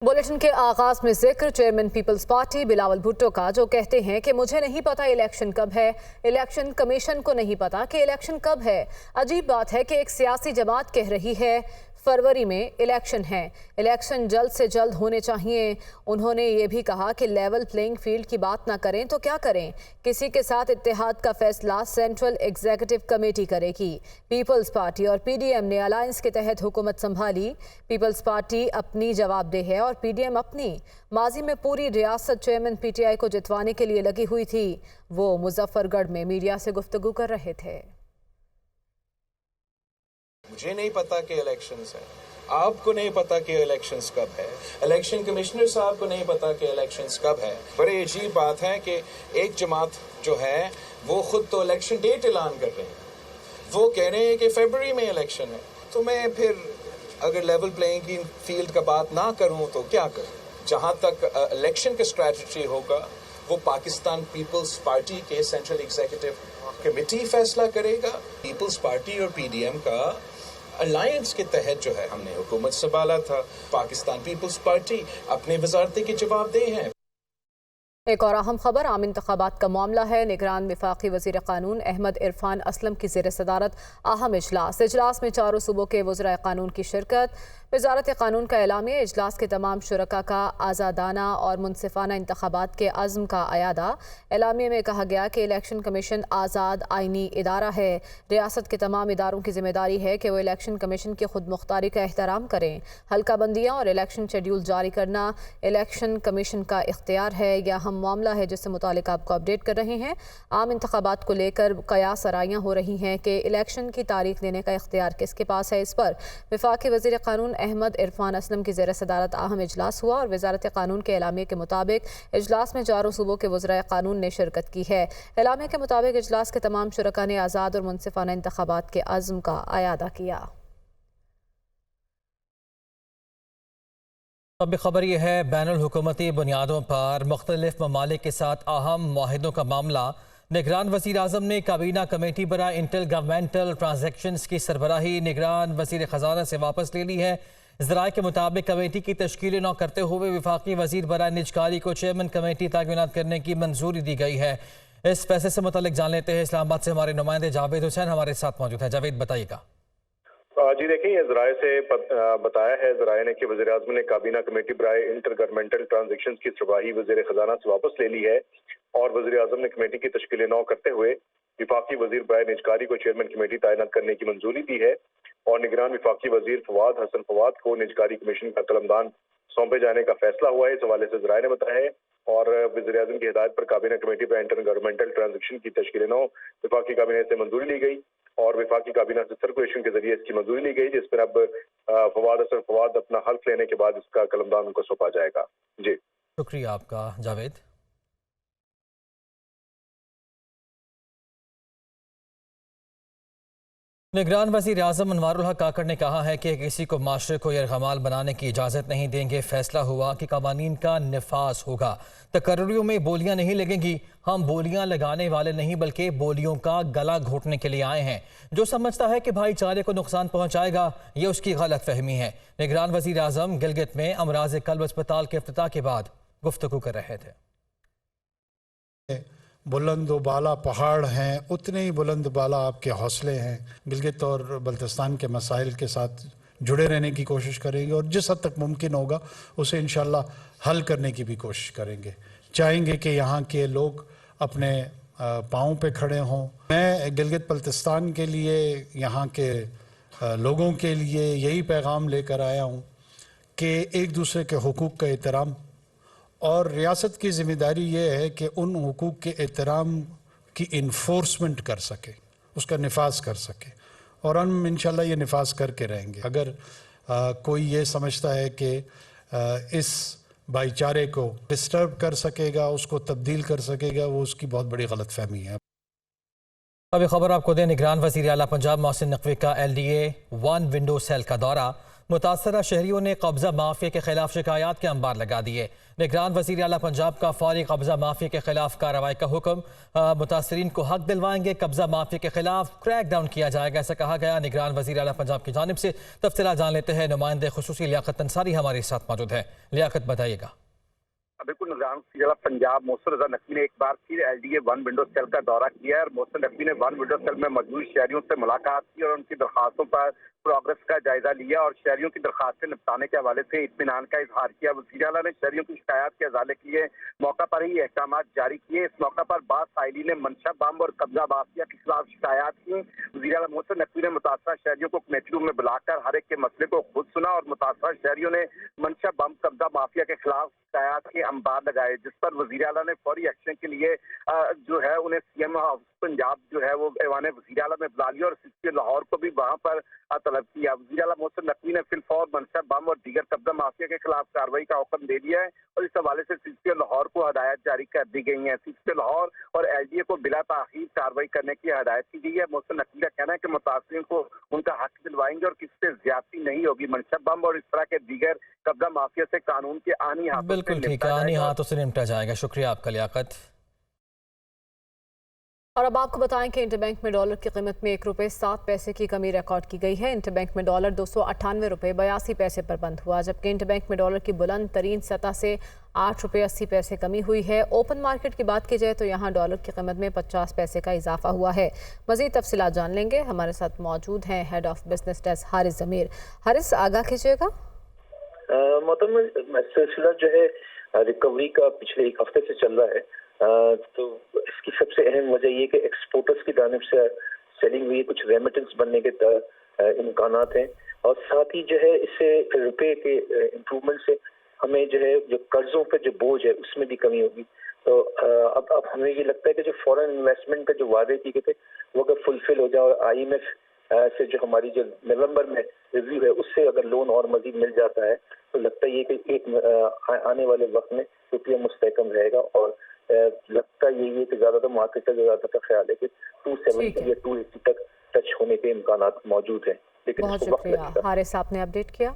Bulletin के आगाज में जिक्र चेयरमैन पीपल्स पार्टी बिलावल भुट्टो का, जो कहते हैं कि मुझे नहीं पता इलेक्शन कब है, इलेक्शन कमीशन को नहीं पता कि इलेक्शन कब है। अजीब बात है कि एक सियासी जमात कह रही है फरवरी में इलेक्शन है, इलेक्शन जल्द से जल्द होने चाहिए। उन्होंने ये भी कहा कि लेवल प्लेइंग फील्ड की बात ना करें तो क्या करें, किसी के साथ इत्तेहाद का फैसला सेंट्रल एग्जीक्यूटिव कमेटी करेगी। पीपल्स पार्टी और पीडीएम ने अलायंस के तहत हुकूमत संभाली। पीपल्स पार्टी अपनी जवाबदेह है और पीडीएम अपनी। माजी में पूरी रियासत चेयरमैन पीटीआई को जितवाने के लिए लगी हुई थी। वो मुजफ्फरगढ़ में मीडिया से गुफ्तगू कर रहे थे। मुझे नहीं पता कि इलेक्शंस है, आपको नहीं पता कि इलेक्शंस कब है, इलेक्शन कमिश्नर साहब को नहीं पता कि इलेक्शंस कब है। बड़ी अजीब बात है कि एक जमात जो है वो खुद तो इलेक्शन डेट ऐलान कर रहे हैं, वो कह रहे हैं कि फरवरी में इलेक्शन है। तो मैं फिर अगर लेवल प्लेइंग फील्ड का बात ना करूं तो क्या करूं। जहां तक इलेक्शन का स्ट्रैटेजी होगा वो पाकिस्तान पीपल्स पार्टी के सेंट्रल एग्जीक्यूटिव कमेटी फैसला करेगा। पीपल्स पार्टी और पीडीएम का अलायंस के तहत जो है हमने हुकूमत संभाला था। पाकिस्तान पीपल्स पार्टी अपने वजारतें के जवाबदेह हैं। एक और अहम खबर आम इंतखाबात का मामला है। निगरान वफाकी वज़ीर कानून अहमद इरफान असलम की ज़ेर सदारत अहम इजलास में चारों सूबों के वज़राए कानून की शिरकत। वजारत कानून का एलामिया इजलास के तमाम शुरका का आज़ादाना और मुनसिफाना इंतखाबात के अज़्म का अयादा। एलामिया में कहा गया कि इलेक्शन कमीशन आज़ाद आइनी इदारा है। रियासत के तमाम इदारों की जिम्मेदारी है कि वो इलेक्शन कमीशन की खुद मुख्तारी का एहतराम करें। हल्का बंदियाँ और इलेक्शन शेड्यूल जारी करना इलेक्शन कमीशन का इख्तियार है। यह अहम मामला है जिससे मुतालिक आपको अपडेट कर रहे हैं। आम इंतखाबात को लेकर कयास आराइयाँ हो रही हैं कि इलेक्शन की तारीख देने का इख्तियार किसके पास है। इस पर वफाकी वज़ीर कानून अहमद इरफान असलम की ज़ेर सदारत अहम इजलास हुआ और वजारत कानून के एलामिया के मुताबिक इजलास में चारों सूबों के वज़राए कानून ने शिरकत की है। एलामिया के मुताबिक इजलास के तमाम शुरका ने आज़ाद और मुनसिफाना इंतखाबात के अज़्म का अयादा किया। अब खबर यह है, बैनुल हुकूमती बुनियादों पर मुख्तलिफ ममालिक के साथ अहम मुआहिदों का मामला। निगरान वज़ीर आज़म ने काबीना कमेटी बराए इंटर गवर्नमेंटल ट्रांजैक्शंस की सरबराही निगरान वज़ीर ख़जाना से वापस ले ली है। ज़राए के मुताबिक कमेटी की तश्कील न करते हुए वफाकी वज़ीर बराए निजकारी को चेयरमैन कमेटी तैनात करने की मंजूरी दी गई है। इस फैसले से मुतालिक जान लेते हैं। इस्लामाबाद से हमारे नुमाइंदे जावेद हुसैन हमारे साथ मौजूद हैं। जावेद, बताइएगा। जी देखिए, ये ज़राए से बताया है ज़राए ने कि वज़ीर आज़म ने काबीना कमेटी बराए इंटर गवर्नमेंटल ट्रांजैक्शंस की सरबराही वज़ीर ख़जाना से वापस ले ली है और वज़ीर आज़म ने कमेटी की तश्कील नौ करते हुए विफाकी वज़ीर बराए निजकारी को चेयरमैन कमेटी तैनात करने की मंजूरी दी है और निगरान विफाकी वज़ीर फवाद हसन फवाद को निजकारी कमीशन का कलमदान सौंपे जाने का फैसला हुआ है। इस हवाले से ज़राए ने बताया है और वज़ीर आज़म की हिदायत पर काबीना कमेटी पर इंटर गवर्नमेंटल ट्रांजैक्शन की तश्कील नौ विफाकी काबीना से मंजूरी ली गई और विफाकी काबीना से सर्कुलेशन के जरिए इसकी मंजूरी ली गई, जिस पर अब फवाद हसन फवाद अपना हल्फ लेने के बाद इसका कलमदान उनको सौंपा जाएगा। जी, शुक्रिया आपका जावेद। निगरान वज़ीर आज़म अनवारुल हक काकड़ ने कहा है कि किसी को माशरे को यरगमाल बनाने की इजाज़त नहीं देंगे। फैसला हुआ कि कवानीन का निफाज होगा। तकर्रियों में बोलियां नहीं लगेंगी। हम बोलियां लगाने वाले नहीं बल्कि बोलियों का गला घोटने के लिए आए हैं। जो समझता है कि भाईचारे को नुकसान पहुँचाएगा ये उसकी गलत फहमी है। निगरान वज़ीर आज़म गिलगित में अमराज कल्ब अस्पताल के इफ्तिताह के बाद गुफ्तगू कर रहे थे। बुलंद व बाला पहाड़ हैं, उतने ही बुलंद बाला आपके हौसले हैं। गिलगित और बल्तिस्तान के मसाइल के साथ जुड़े रहने की कोशिश करेंगे और जिस हद तक मुमकिन होगा उसे इंशाल्लाह हल करने की भी कोशिश करेंगे। चाहेंगे कि यहाँ के लोग अपने पाँव पे खड़े हों। मैं गिलगित बल्तिस्तान के लिए, यहाँ के लोगों के लिए यही पैगाम लेकर आया हूँ कि एक दूसरे के हुकूक का एहतराम और रियासत की ज़िम्मेदारी ये है कि उन हुकूक के एहतराम की इन्फोर्समेंट कर सके, उसका निफाज कर सके और हम इंशाल्लाह ये निफाज करके रहेंगे। अगर कोई ये समझता है कि इस भाईचारे को डिस्टर्ब कर सकेगा, उसको तब्दील कर सकेगा, वो उसकी बहुत बड़ी गलतफहमी है। अभी खबर आपको दें, निगरान वज़ीर आला पंजाब मोहसिन नकवी का LDA 1 विंडो सेल का दौरा। मुतासरा शहरियों ने कब्जा माफिया के खिलाफ शिकायत के अंबार लगा दिए। निगरान वज़ीर आला पंजाब का फौरी कब्जा माफिया के खिलाफ कार्रवाई का हुक्म। मुतासरीन को हक दिलवाएंगे, कब्जा माफिया के खिलाफ क्रैक डाउन किया जाएगा, ऐसा कहा गया। निगरान वज़ीर आला पंजाब की जानिब से तफसीलात जान लेते हैं। नुमाइंदे खुसूसी लियाकत अंसारी हमारे साथ मौजूद है। लियाकत, बताइएगा। बिल्कुल, निगरान वज़ीर पंजाब मोहसिन रज़ा नकवी ने एक बार फिर LDA 1 विंडो सेल का दौरा किया है और मोहसिन नकवी ने 1 विंडो सेल में मौजूद शहरियों से मुलाकात की और उनकी दरखास्तों पर प्रोग्रेस का जायजा लिया और शहरियों की दरखास्तें निपटाने के हवाले से इत्मीनान का इजहार किया। वज़ीर आला ने शहरियों की शिकायत के अजाले के लिए मौका पर ही अहकाम जारी किए। इस मौका पर बाद साइली ने मंशा बम और कब्जा माफिया के खिलाफ शिकायत की। वज़ीर आला मोहसिन नकवी ने मुतासरा शहरियों को कमेटी रूम में बुलाकर हर एक के मसले को खुद सुना और मुतासरा शहरियों ने मंशा बम कब्जा माफिया के खिलाफ शिकायत के अंबार लगाए, जिस पर वज़ीर आला ने फौरी एक्शन के लिए जो है उन्हें CM पंजाब जो है वो ऐवान वज़ीर आला में बुला लिया और CP लाहौर को भी वहां पर तलब किया। वज़ीर आला मोहसिन नकवी ने फिलफौर मंशा बम और दीगर कब्जा माफिया के खिलाफ कार्रवाई का हुक्म दे दिया है और इस हवाले से CP लाहौर को हदायत जारी कर दी गई है। CP लाहौर और LDA को बिला ताखीर कार्रवाई करने की हदायत की गई है। मोहसिन नकवी का कहना है कि मुतासरीन को उनका हक दिलवाएंगे और किसी से ज्यादती नहीं होगी। मंशा बम और इस तरह के दीगर कब्जा माफिया से कानून के आनी हाथों बिल्कुल ठीक है, आनी हाथों से निपटा जाएगा। शुक्रिया आपका लियाकत। और अब आपको बताएं कि इंटरबैंक में डॉलर की कीमत में 1 रुपये 7 पैसे की कमी रिकॉर्ड की गई है। इंटरबैंक में डॉलर 298 रुपये 82 पैसे पर बंद हुआ, जबकि इंटरबैंक में डॉलर की बुलंद तरीन सतह से 8 रुपये 80 पैसे कमी हुई है। ओपन मार्केट की बात की जाए तो यहाँ डॉलर की कीमत में 50 पैसे का इजाफा हुआ है। मजीद तफसीलात जान लेंगे, हमारे साथ मौजूद हैं head of business desk Haris Zameer. Haris, आगाह कीजिएगा। सिलसिला जो है रिकवरी का पिछले एक हफ्ते से चल रहा है, तो इसकी सबसे अहम वजह ये कि एक्सपोर्टर्स की जानिब से सेलिंग हुई है, कुछ रेमिटेंस बनने के इम्कानात हैं और साथ ही जो है इससे रुपए के इम्प्रूवमेंट से हमें जो है जो कर्जों पे जो बोझ है उसमें भी कमी होगी। तो अब हमें ये लगता है कि जो फॉरेन इन्वेस्टमेंट का जो वादे किए गए थे वो अगर फुलफिल हो जाए और IMF से जो हमारी जो नवंबर में रिव्यू है उससे अगर लोन और मजीद मिल जाता है तो लगता है कि एक आने वाले वक्त में रुपया मुस्तहकम रहेगा और लगता यही है कि ज्यादातर मार्केट का ज्यादातर ख्याल है कि 270 या 280 तक टच होने के इम्कानात मौजूद हैं। लेकिन बहुत शुक्रिया हारिस, आपने अपडेट किया।